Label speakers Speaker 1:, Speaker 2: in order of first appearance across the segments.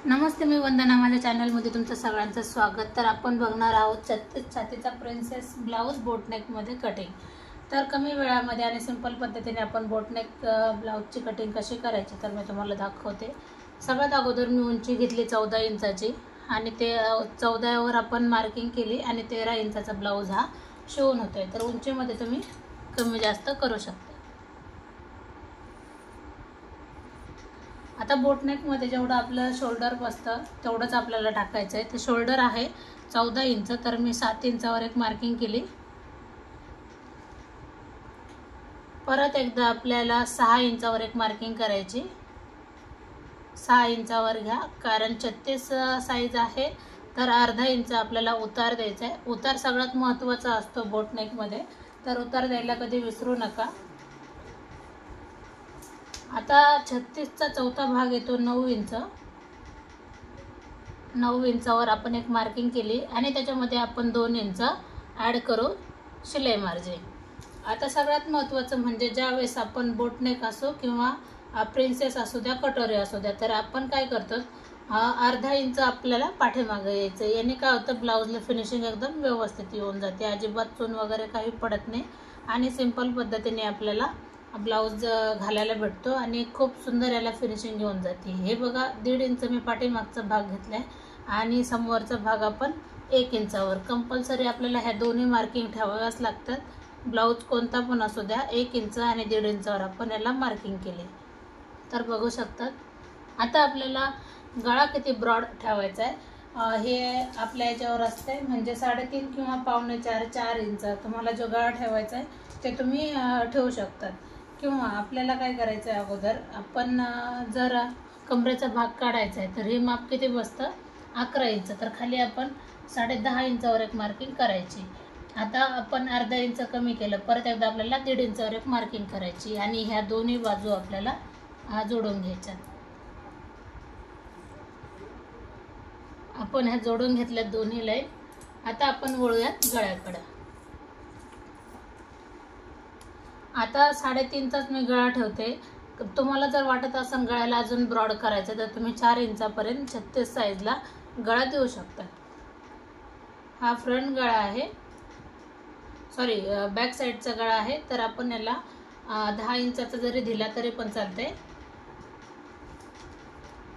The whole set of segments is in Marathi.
Speaker 1: नमस्ते, मी वंदना. माझ्या चॅनलमध्ये तुमचं सगळ्यांचं स्वागत. तर आपण बघणार आहोत छातीचा प्रिन्सेस ब्लाऊज बोटनेकमध्ये कटिंग. तर कमी वेळामध्ये आणि सिंपल पद्धतीने आपण बोटनेक ब्लाऊजची कटिंग कशी करायची तर मी तुम्हाला दाखवते. सगळ्यात अगोदर मी उंची घेतली 14 इंचाची आणि ते 14वर आपण मार्किंग केली आणि 13 इंचाचा ब्लाऊज हा शिवून होतोय. तर उंचीमध्ये तुम्ही कमी जास्त करू शकता. आता बोटनेकमध्ये जेवढं आपलं शोल्डर बसतं तेवढंच आपल्याला टाकायचं आहे. तर शोल्डर आहे 14 इंच, तर मी 7 इंचावर एक मार्किंग केली. परत एकदा आपल्याला 6 इंचावर एक मार्किंग करायची. 6 इंचावर घ्या, कारण 36 साईज आहे तर अर्धा इंच आपल्याला उतार द्यायचा आहे. उतार सगळ्यात महत्त्वाचा असतो बोटनेकमध्ये, तर उतार द्यायला कधी विसरू नका. आता 36चा चौथा भाग येतो 9 इंच. 9 इंचावर आपण एक मार्किंग केली आणि त्याच्यामध्ये आपण 2 इंच ॲड करू शिलाई मार्जिन. आता सगळ्यात महत्त्वाचं म्हणजे ज्यावेळेस आपण बोटनेक असो किंवा प्रिन्सेस असू द्या, कटोरी असू द्या, तर आपण काय करतो, अर्धा इंच आपल्याला पाठीमागे यायचं. याने काय होतं, ब्लाऊजला फिनिशिंग एकदम व्यवस्थित येऊन जाते. अजिबात चून वगैरे काही पडत नाही आणि सिंपल पद्धतीने आपल्याला ब्लाऊज घालायला भेटतो आणि खूप सुंदर याला फिनिशिंग येऊन जाते. हे बघा, 1.5 इंच मी पाठीमागचा भाग घेतला आहे आणि समोरचा भाग आपण 1 इंचावर. कंपल्सरी आपल्याला ह्या दोन्ही मार्किंग ठेवाव्याच लागतात. ब्लाऊज कोणता पण असू द्या, 1 इंच आणि 1.5 इंचावर आपण याला मार्किंग केले. तर बघू शकतात. आता आपल्याला गळा किती ब्रॉड ठेवायचा आहे हे आपल्या याच्यावर असते. म्हणजे 3.5 किंवा 4.25 इंच तुम्हाला जो गळा ठेवायचा आहे ते तुम्ही ठेवू शकतात. किंवा आपल्याला काय करायचं आहे, अगोदर आपण जर कमरेचा भाग काढायचा आहे तर हे माप किती बसतं, 11 इंच. तर खाली आपण 10.5 इंचावर एक मार्किंग करायची. आता आपण अर्धा इंच कमी केलं, परत एकदा आपल्याला 1.5 इंचावर एक मार्किंग करायची आणि ह्या दोन्ही बाजू आपल्याला जोडून घ्यायच्या. आपण ह्या जोडून घेतल्यात दोन्ही लाईन. आता आपण वळूयात गळ्याकडे. आता 3.5चाच मी गळा ठेवते. तुम्हाला जर वाटत असेल गळ्याला अजून ब्रॉड करायचं तर तुम्ही 4 इंचापर्यंत 36 साईजला गळा देऊ शकता. हा फ्रंट गळा आहे, सॉरी बॅक साईडचा गळा आहे. तर आपण याला 10 इंचाचा जरी दिला तरी पण चालते.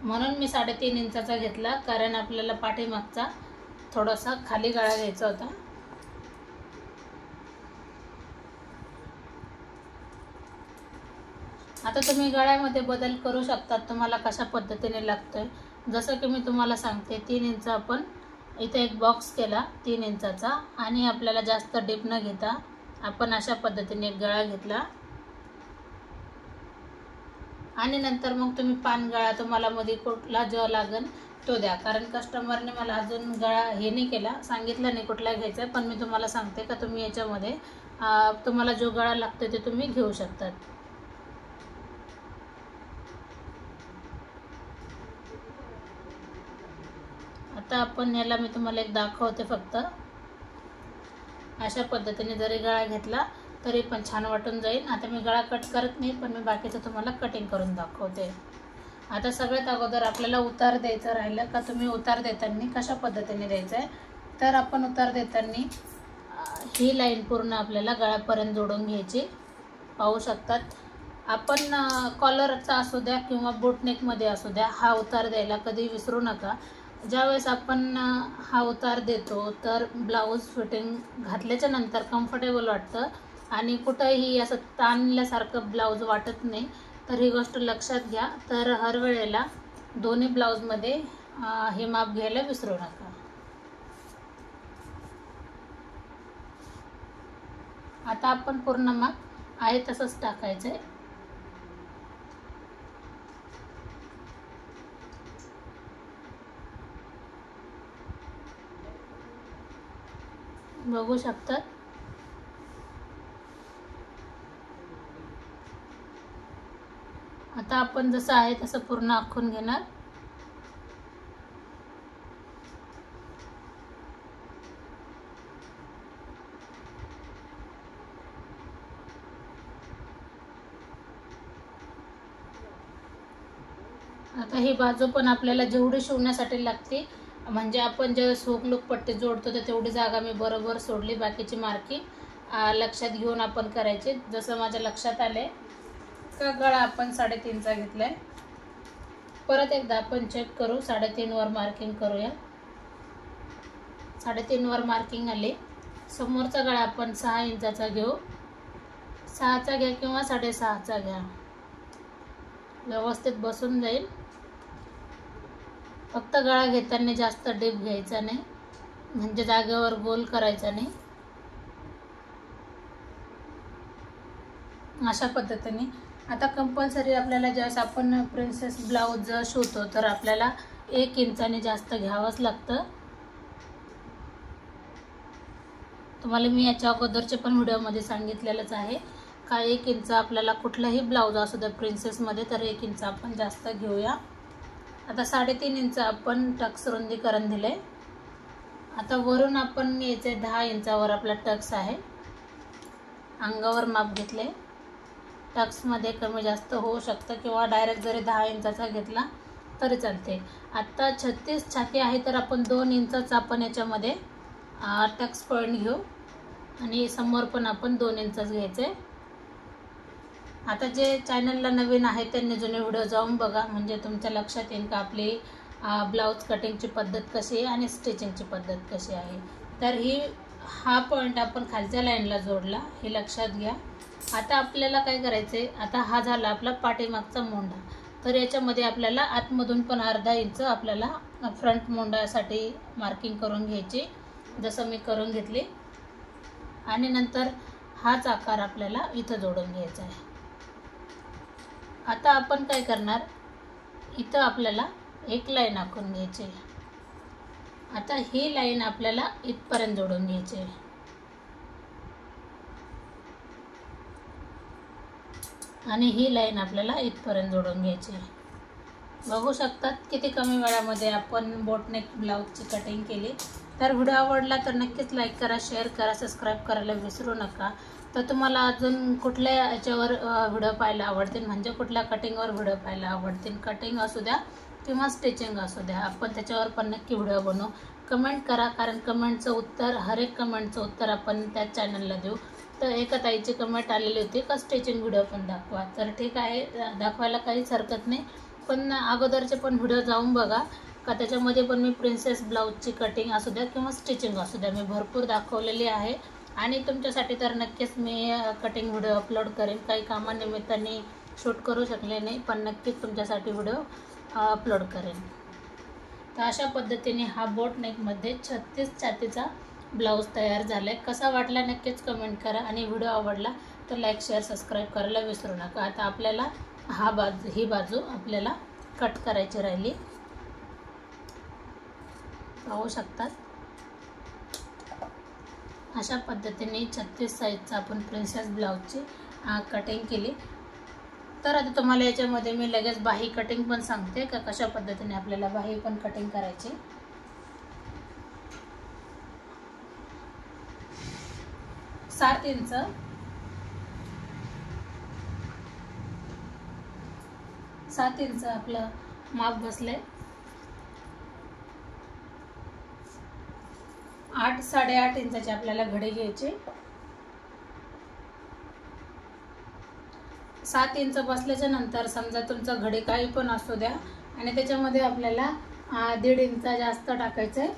Speaker 1: म्हणून मी 3.5 इंचाचा घेतला, कारण आपल्याला पाठीमागचा थोडासा खाली गळा घ्यायचा होता. आता तुम्ही गळ्यामध्ये बदल करू शकता, तुम्हाला कशा पद्धतीने लागतोय. जसं की मी तुम्हाला सांगते, 3 इंच आपण इथे एक बॉक्स केला 3 इंचाचा आणि आपल्याला जास्त डीप न घेता आपण अशा पद्धतीने एक गळा घेतला आणि नंतर मग तुम्ही पान गळा तुम्हाला मध्ये कुठला जो लागेल तो द्या. कारण कस्टमरने मला अजून गळा हे नाही केला, सांगितलं नाही कुठला घ्यायचा, पण मी तुम्हाला सांगते का तुम्ही याच्यामध्ये तुम्हाला जो गळा लागतो ते तुम्ही घेऊ शकतात. आता आपण याला मी तुम्हाला एक दाखवते. फक्त अशा पद्धतीने जरी गळा घेतला तरी पण छान वाटून जाईल. आता मी गळा कट करत नाही, पण मी बाकीचं तुम्हाला कटिंग करून दाखवते. आता सगळ्यात अगोदर आपल्याला उतार द्यायचं राहिलं का, तुम्ही उतार देताना कशा पद्धतीने द्यायचं आहे, तर आपण उतार देताना ही लाईन पूर्ण आपल्याला गळ्यापर्यंत जोडून घ्यायची. पाहू शकतात. आपण कॉलरचा असू द्या किंवा बोटनेकमध्ये असू द्या, हा उतार द्यायला कधी विसरू नका. ज्यावेळेस आपण हा उतार देतो तर ब्लाऊज फिटिंग घातल्याच्या नंतर कम्फर्टेबल वाटतं आणि कुठंही असं ताणल्यासारखं ब्लाऊज वाटत नाही. तर ही गोष्ट लक्षात घ्या. तर हर वेळेला दोन्ही ब्लाऊजमध्ये हे माप घ्यायला विसरू नका. आता आपण पूर्ण माप आहे तसंच टाकायचं आहे. बघू शकतात. आता आपण जसं आहे तसं पूर्ण आखून घेणार. आता ही बाजू पण आपल्याला जेवढी शिवण्यासाठी लागते, म्हणजे आपण जेव्हा हुक लूक पट्टी जोडतो तर तेवढी जागा मी बरोबर सोडली. बाकीची मार्किंग लक्षात घेऊन आपण करायची. जसं माझ्या लक्षात आले का गळा आपण 3.5चा घेतलाय. परत एकदा आपण चेक करू, 3.5 वर मार्किंग करूया. 3.5 वर मार्किंग आली. समोरचा गळा आपण 6 इंचाचा घेऊ. 6चा घ्या किंवा 6.5चा घ्या, व्यवस्थित बसून जाईल. फक्त गळा घेताना जास्त डीप घ्यायचा नाही, म्हणजे जागेवर गोल करायचा नाही. अशा पद्धतीने आता कंपल्सरी आपल्याला ज्यावेळेस आपण प्रिन्सेस ब्लाऊज शिवतो तर आपल्याला 1 इंचाने जास्त घ्यावंच लागतं. तुम्हाला मी याच्या अगोदरच्या पण व्हिडिओमध्ये सांगितलेलंच आहे का 1 इंच आपल्याला कुठलाही ब्लाऊज असू द्या प्रिन्सेसमध्ये तर 1 इंच आपण जास्त घेऊया. आता 3.5 इंच आपण टक्स रुंदीकरण दिले. आता वरून आपण याचे 10 इंचावर आपला टक्स आहे. अंगावर माप घेतले. टक्समध्ये कमी जास्त होऊ शकतं किंवा डायरेक्ट जरी 10 इंचाचा घेतला तरी चालते. आता 36 छाती आहे तर आपण 2 इंचाचा आपण याच्यामध्ये टक्स पॉईंट घेऊ आणि समोर पण आपण 2 इंचच घ्यायचे. आता जे चॅनलला नवीन आहे त्यांनी जुने व्हिडिओ जाऊन बघा, म्हणजे तुमच्या लक्षात येईल का आपली ब्लाऊज कटिंगची पद्धत कशी आहे आणि स्टिचिंगची पद्धत कशी आहे. तर हा पॉईंट आपण खालच्या लाईनला जोडला, हे लक्षात घ्या. आता आपल्याला काय करायचे, आता हा झाला आपला पाठीमागचा मोंढा. तर याच्यामध्ये आपल्याला आतमधून पण अर्धा इंच आपल्याला फ्रंट मोंढ्यासाठी मार्किंग करून घ्यायची, जसं मी करून घेतली. आणि नंतर हाच आकार आपल्याला इथं जोडून घ्यायचा आहे. आता आपण काय करणार, इथं आपल्याला एक लाईन आखून घ्यायची. आता ही लाईन आपल्याला इथपर्यंत जोडून घ्यायची आणि ही लाईन आपल्याला इथपर्यंत जोडून घ्यायची. बघू शकतात किती कमी वेळामध्ये आपण बोटनेक ब्लाऊजची कटिंग केली. तर व्हिडिओ आवडला तर नक्कीच लाईक करा, शेअर करा, सबस्क्राईब करायला विसरू नका. तर तुम्हाला अजून कुठल्या याच्यावर व्हिडिओ पाहायला आवडतील, म्हणजे कुठल्या कटिंगवर व्हिडिओ पाहायला आवडतील, कटिंग असू द्या किंवा स्टिचिंग असू द्या, आपण त्याच्यावर पण नक्की व्हिडिओ बनवू. कमेंट करा, कारण कमेंटचं उत्तर, हर एक कमेंटचं उत्तर आपण त्याच चॅनलला देऊ. तर एका ताईची कमेंट आलेली होती का स्टिचिंग व्हिडिओ पण दाखवा. तर ठीक आहे, दाखवायला काहीच हरकत नाही, पण अगोदरचे पण व्हिडिओ जाऊन बघा का त्याच्यामध्ये पण मी प्रिन्सेस ब्लाऊजची कटिंग असू द्या किंवा स्टिचिंग असू द्या मी भरपूर दाखवलेली आहे. आणि तुमच्यासाठी तर नक्कीच मी कटिंग व्हिडिओ अपलोड करेन. काही कामानिमित्ताने शूट करू शकले नाही, पण नक्कीच तुमच्यासाठी व्हिडिओ अपलोड करेन. तर अशा पद्धतीने हा बोट नेकमध्ये 36 छातीचा ब्लाऊज तयार झाला आहे. कसा वाटला नक्कीच कमेंट करा आणि व्हिडिओ आवडला तर लाईक, शेअर, सबस्क्राईब करायला विसरू नका. आता आपल्याला ही बाजू आपल्याला कट करायची राहिली. पाहू शकतात अशा पद्धतीने 36 साईजचा आपण प्रिन्सेस ब्लाऊजची कटिंग केली. तर आता तुम्हाला याच्यामध्ये मी लगेच बाही कटिंग पण सांगते का कशा पद्धतीने आपल्याला बाही पण कटिंग करायची. 7 इंच 7 इंच आपलं माप बसले. 8-8.5 इंचाची आपल्याला घडी घ्यायची. 7 इंच बसल्याच्या नंतर समजा तुमचं घडी काही पण असू द्या आणि त्याच्यामध्ये आपल्याला 1.5 इंच जास्त टाकायचं आहे.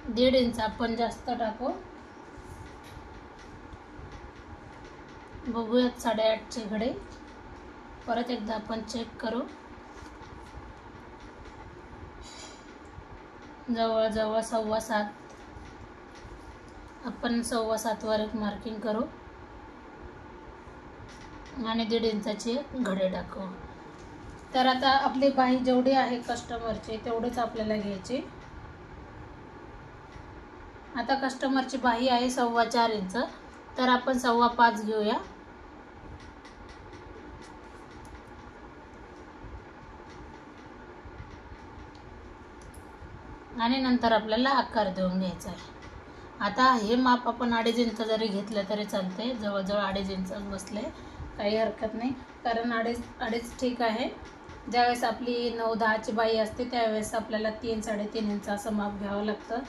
Speaker 1: 1.5 इंच आपण जास्त टाकू. बघूयात 8.5ची घडी. परत एकदा आपण चेक करू. जवळ 7.25 आपण 7.25 वर एक मार्किंग करू आणि 1.5 इंचाची घडी टाकू. तर आता आपली बाही जेवढी आहे कस्टमरची तेवढीच आपल्याला घ्यायची. आता कस्टमरची बाही आहे 4.25 इंच, तर आपण 5.25 घेऊया. आणि नंतर आपल्याला आकार देऊन घ्यायचा आहे. आता हे माप आपण 2.5 इंच जरी घेतलं तरी चालते, जवळजवळ 2.5 इंच बसले, काही हरकत नाही, कारण 2.5 ठीक आहे. ज्यावेळेस आपली 9-10ची बाई असते त्यावेळेस आपल्याला 3-3.5 इंच असं माप घ्यावं लागतं.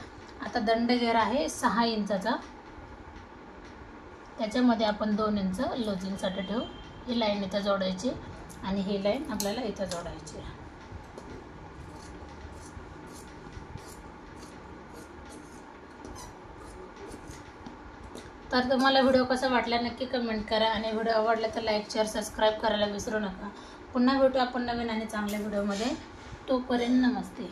Speaker 1: आता दंडघेर आहे 6 इंचाचा, त्याच्यामध्ये आपण 2 इंच लूजिंगसाठी ठेवू. ही लाईन इथं जोडायची आणि ही लाईन आपल्याला इथं जोडायची. तर तुम्हाला व्हिडिओ कसा वाटला नक्की कमेंट करा आणि व्हिडिओ आवडला तर लाईक शेअर सबस्क्राईब करायला विसरू नका. पुन्हा भेटू आपण नवीन आणि चांगल्या व्हिडिओमध्ये. तोपर्यंत नमस्ते.